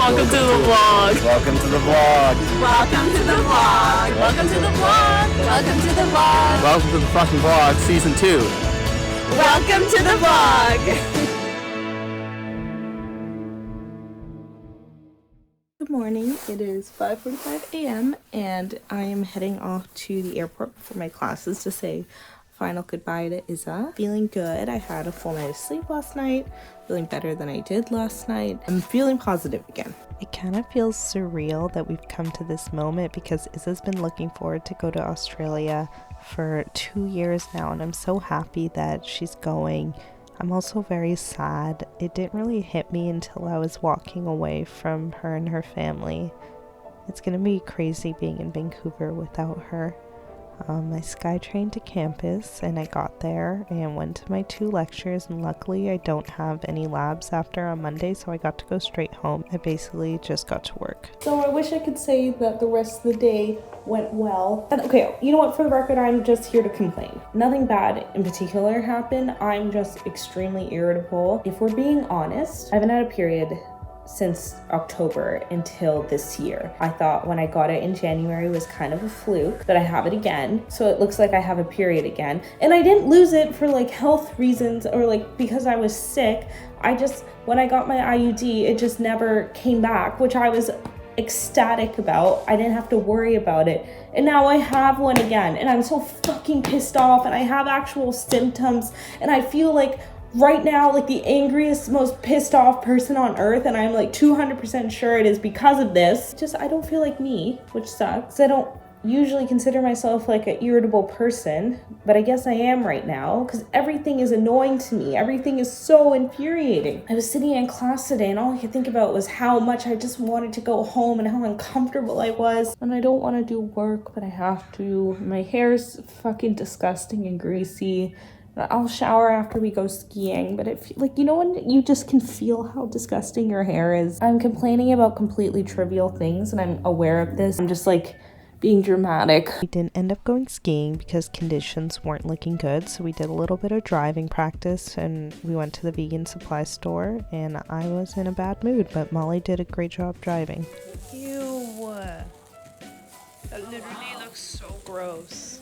Welcome to the vlog. Welcome to the vlog. Welcome to the vlog. Welcome to the vlog. Welcome to the vlog. Welcome to the fucking vlog, season 2. Welcome to the vlog. Good morning. It is 5:45 a.m. and I am heading off to the airport for my classes to say final goodbye to Isa. Feeling good. I had a full night of sleep last night. Feeling better than I did last night. I'm feeling positive again. It kind of feels surreal that we've come to this moment because Isa's been looking forward to go to Australia for 2 years now, and I'm so happy that she's going. I'm also very sad. It didn't really hit me until I was walking away from her and her family. It's gonna be crazy being in Vancouver without her. I SkyTrained to campus and I got there and went to my 2 lectures, and luckily I don't have any labs after on Monday, so I got to go straight home. I basically just got to work. So I wish I could say that the rest of the day went well. And okay, you know what, for the record, I'm just here to complain. Nothing bad in particular happened. I'm just extremely irritable. If we're being honest, I haven't had a period since October until this year. I thought when I got it in January was kind of a fluke, but I have it again. So it looks like I have a period again. And I didn't lose it for like health reasons or like because I was sick. When I got my IUD, it just never came back, which I was ecstatic about. I didn't have to worry about it. And now I have one again and I'm so fucking pissed off and I have actual symptoms and I feel like right now, like the angriest, most pissed off person on earth, and I'm like 200% sure it is because of this. I don't feel like me, which sucks. I don't usually consider myself like an irritable person, but I guess I am right now because everything is annoying to me. Everything is so infuriating. I was sitting in class today and all I could think about was how much I just wanted to go home and how uncomfortable I was. And I don't want to do work, but I have to. My hair's fucking disgusting and greasy. I'll shower after we go skiing, but you know when you just can feel how disgusting your hair is? I'm complaining about completely trivial things and I'm aware of this. I'm just like being dramatic. We didn't end up going skiing because conditions weren't looking good, so we did a little bit of driving practice and we went to the vegan supply store, and I was in a bad mood, but Molly did a great job driving. Ew. That literally looks so gross.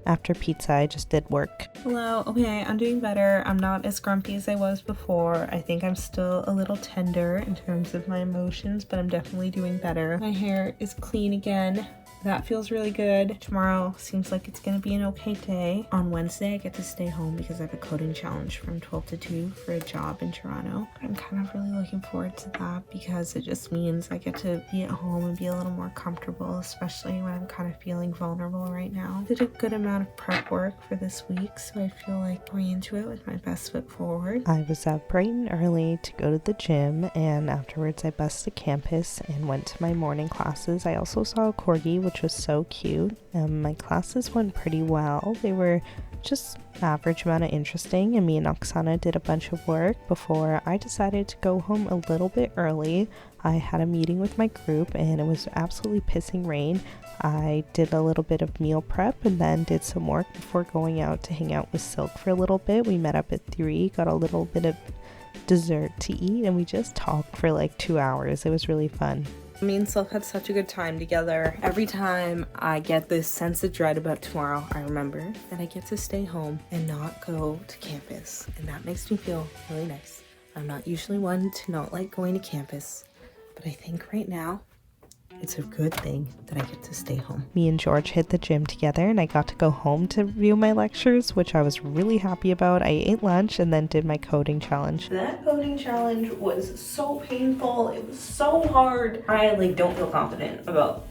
After pizza, I just did work. Hello. Okay, I'm doing better. I'm not as grumpy as I was before. I think I'm still a little tender in terms of my emotions, but I'm definitely doing better. My hair is clean again. That feels really good. Tomorrow seems like it's gonna be an okay day. On Wednesday, I get to stay home because I have a coding challenge from 12 to 2 for a job in Toronto. I'm kind of really looking forward to that because it just means I get to be at home and be a little more comfortable, especially when I'm kind of feeling vulnerable right now. Did a good amount of prep work for this week, so I feel like going into it with my best foot forward. I was up bright and early to go to the gym, and afterwards I bussed to campus and went to my morning classes. I also saw a corgi, which was so cute. My classes went pretty well. They were just average amount of interesting, and me and Oksana did a bunch of work before I decided to go home a little bit early. I had a meeting with my group and it was absolutely pissing rain. I did a little bit of meal prep and then did some work before going out to hang out with Silk for a little bit. We met up at 3, got a little bit of dessert to eat, and we just talked for like 2 hours. It was really fun. Me and Silk had such a good time together. Every time I get this sense of dread about tomorrow, I remember that I get to stay home and not go to campus. And that makes me feel really nice. I'm not usually one to not like going to campus, but I think right now it's a good thing that I get to stay home. Me and George hit the gym together and I got to go home to review my lectures, which I was really happy about. I ate lunch and then did my coding challenge. That coding challenge was so painful. It was so hard. I don't feel confident about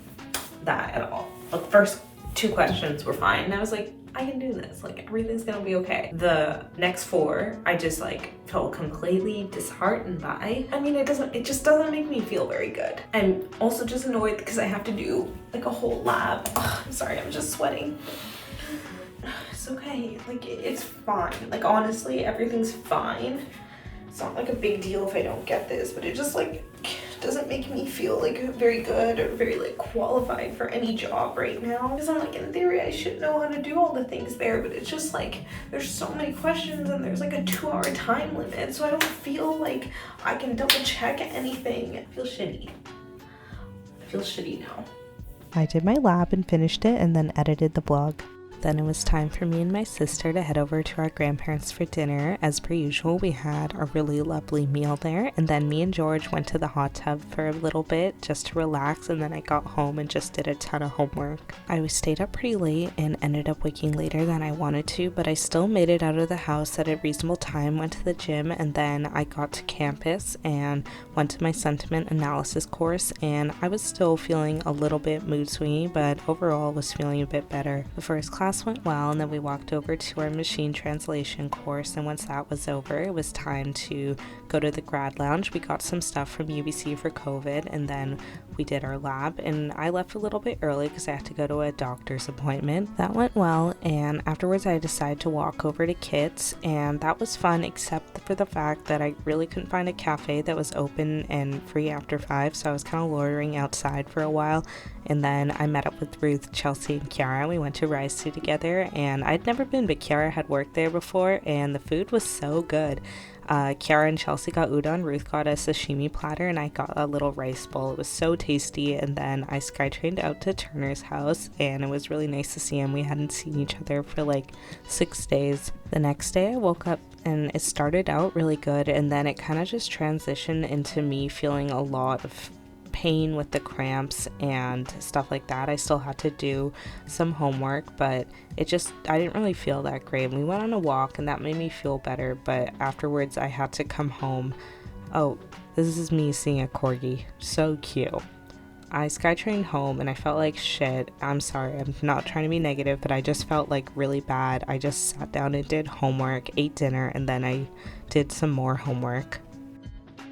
that at all. The first 2 questions were fine and I was like, I can do this, everything's gonna be okay. The next 4, I just felt completely disheartened by. I mean, it just doesn't make me feel very good. I'm also just annoyed because I have to do a whole lab. Oh, I'm sorry, I'm just sweating. It's okay, it's fine. Honestly, everything's fine. It's not a big deal if I don't get this, but it just doesn't make me feel like very good or very like qualified for any job right now. Because I'm like, in theory, I should know how to do all the things there, but it's just like, there's so many questions and there's like a 2-hour time limit. So I don't feel like I can double check anything. I feel shitty. I feel shitty now. I did my lab and finished it and then edited the blog. Then it was time for me and my sister to head over to our grandparents for dinner. As per usual, we had a really lovely meal there, and then me and George went to the hot tub for a little bit just to relax, and then I got home and just did a ton of homework. I stayed up pretty late and ended up waking later than I wanted to, but I still made it out of the house at a reasonable time, went to the gym, and then I got to campus and went to my sentiment analysis course, and I was still feeling a little bit mood swingy, but overall was feeling a bit better. The first class went well, and then we walked over to our machine translation course, and once that was over, it was time to go to the grad lounge. We got some stuff from UBC for COVID, and then we did our lab, and I left a little bit early because I had to go to a doctor's appointment. That went well, and afterwards I decided to walk over to Kit's, and that was fun except for the fact that I really couldn't find a cafe that was open and free after 5, so I was kind of loitering outside for a while. And then I met up with Ruth, Chelsea, and Kiara. We went to Rise 2 together, and I'd never been, but Kiara had worked there before, and the food was so good. Kiara and Chelsea got udon, Ruth got a sashimi platter, and I got a little rice bowl. It was so tasty. And then I SkyTrained out to Turner's house, and it was really nice to see him. We hadn't seen each other for like 6 days. The next day I woke up and it started out really good, and then it kind of just transitioned into me feeling a lot of pain with the cramps and stuff like that. I still had to do some homework, but I didn't really feel that great. We went on a walk and that made me feel better, but afterwards I had to come home. Oh, this is me seeing a corgi. So cute. I SkyTrained home and I felt like shit. I'm sorry, I'm not trying to be negative, but I just felt like really bad. I just sat down and did homework, ate dinner, and then I did some more homework.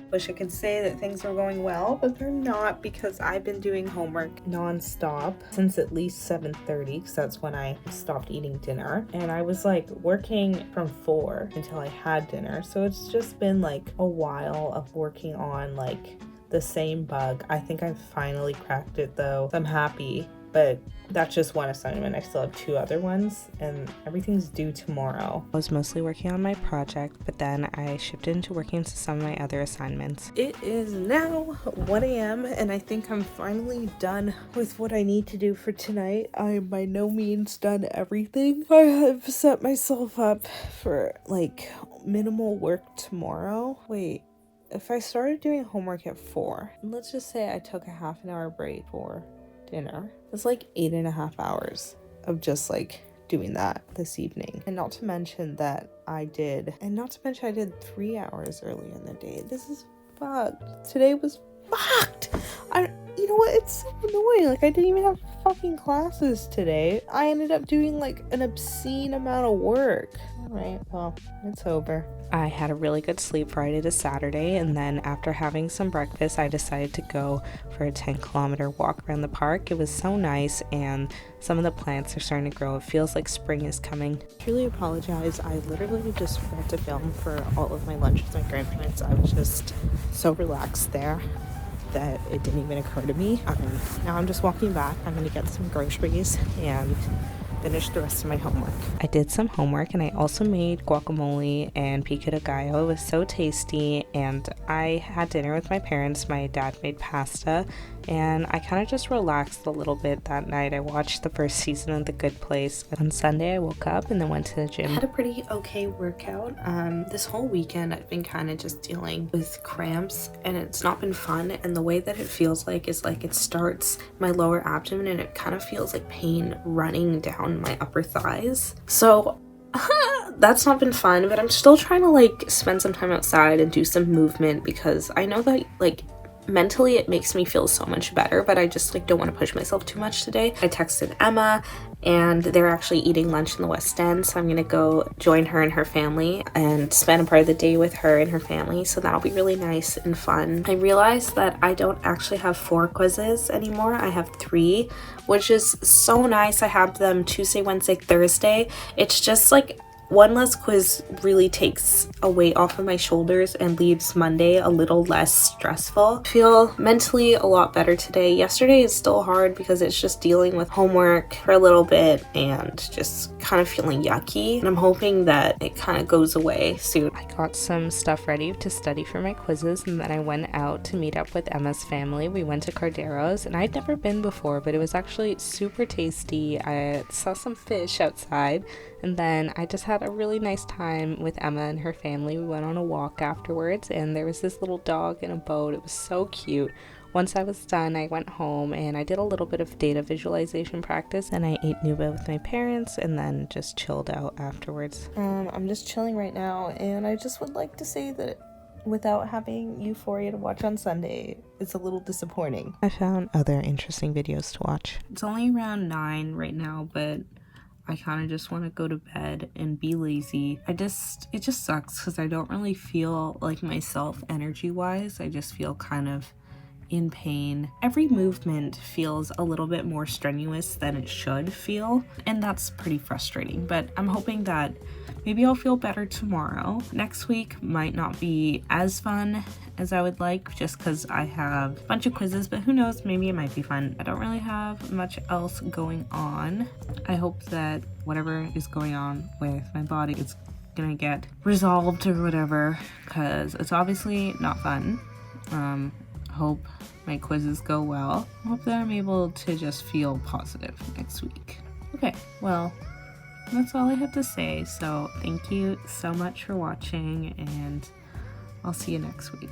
Wish I could say that things are going well, but they're not, because I've been doing homework non-stop since at least 7:30, because that's when I stopped eating dinner, and I was like working from 4 until I had dinner. So it's just been like a while of working on like the same bug. I think I've finally cracked it though. I'm happy, but that's just one assignment. I still have 2 other ones and everything's due tomorrow. I was mostly working on my project, but then I shifted into working on some of my other assignments. It is now 1 a.m. and I think I'm finally done with what I need to do for tonight. I am by no means done everything. I have set myself up for like minimal work tomorrow. Wait, if I started doing homework at 4, and let's just say I took a half an hour break for dinner, it's like 8.5 hours of just like doing that this evening. And not to mention that I did 3 hours earlier in the day. This is fucked. Today was fucked. You know what? It's so annoying. Like, I didn't even have fucking classes today. I ended up doing like an obscene amount of work. Alright, well, it's over. I had a really good sleep Friday to Saturday, and then after having some breakfast, I decided to go for a 10-kilometer walk around the park. It was so nice, and some of the plants are starting to grow. It feels like spring is coming. I truly apologize. I literally just forgot to film for all of my lunch with my grandparents. I was just so relaxed there that it didn't even occur to me. Now I'm just walking back. I'm gonna get some groceries and finish the rest of my homework. I did some homework and I also made guacamole and pico de gallo. It was so tasty, and I had dinner with my parents. My dad made pasta, and I kind of just relaxed a little bit that night. I watched the first season of The Good Place. On Sunday I woke up and then went to the gym. I had a pretty okay workout. This whole weekend I've been kind of just dealing with cramps, and it's not been fun, and the way that it feels like is like it starts my lower abdomen and it kind of feels like pain running down my upper thighs. So that's not been fun, but I'm still trying to like spend some time outside and do some movement, because I know that like mentally it makes me feel so much better, but I just like don't want to push myself too much today. I texted Emma and they're actually eating lunch in the West End, so I'm gonna go join her and her family and spend a part of the day with her and her family, so that'll be really nice and fun. I realized that I don't actually have 4 quizzes anymore. I have 3, which is so nice. I have them Tuesday, Wednesday, Thursday. It's just like one less quiz really takes a weight off of my shoulders and leaves Monday a little less stressful. I feel mentally a lot better today. Yesterday is still hard because it's just dealing with homework for a little bit and just kind of feeling yucky. And I'm hoping that it kind of goes away soon. I got some stuff ready to study for my quizzes, and then I went out to meet up with Emma's family. We went to Cardero's, and I'd never been before, but it was actually super tasty. I saw some fish outside, and then I just had a really nice time with Emma and her family. We went on a walk afterwards, and there was this little dog in a boat. It was so cute. Once I was done, I went home and I did a little bit of data visualization practice, and I ate Nuba with my parents and then just chilled out afterwards. I'm just chilling right now, and I just would like to say that without having Euphoria to watch on Sunday, it's a little disappointing. I found other interesting videos to watch. It's only around 9 right now, but I kind of just want to go to bed and be lazy. It just sucks because I don't really feel like myself energy-wise. I just feel kind of in pain. Every movement feels a little bit more strenuous than it should feel, and that's pretty frustrating, but I'm hoping that maybe I'll feel better tomorrow. Next week might not be as fun as I would like just because I have a bunch of quizzes, but who knows, maybe it might be fun. I don't really have much else going on. I hope that whatever is going on with my body is gonna get resolved or whatever, because it's obviously not fun. Hope my quizzes go well. I hope that I'm able to just feel positive next week. Okay, well, that's all I have to say. So thank you so much for watching, and I'll see you next week.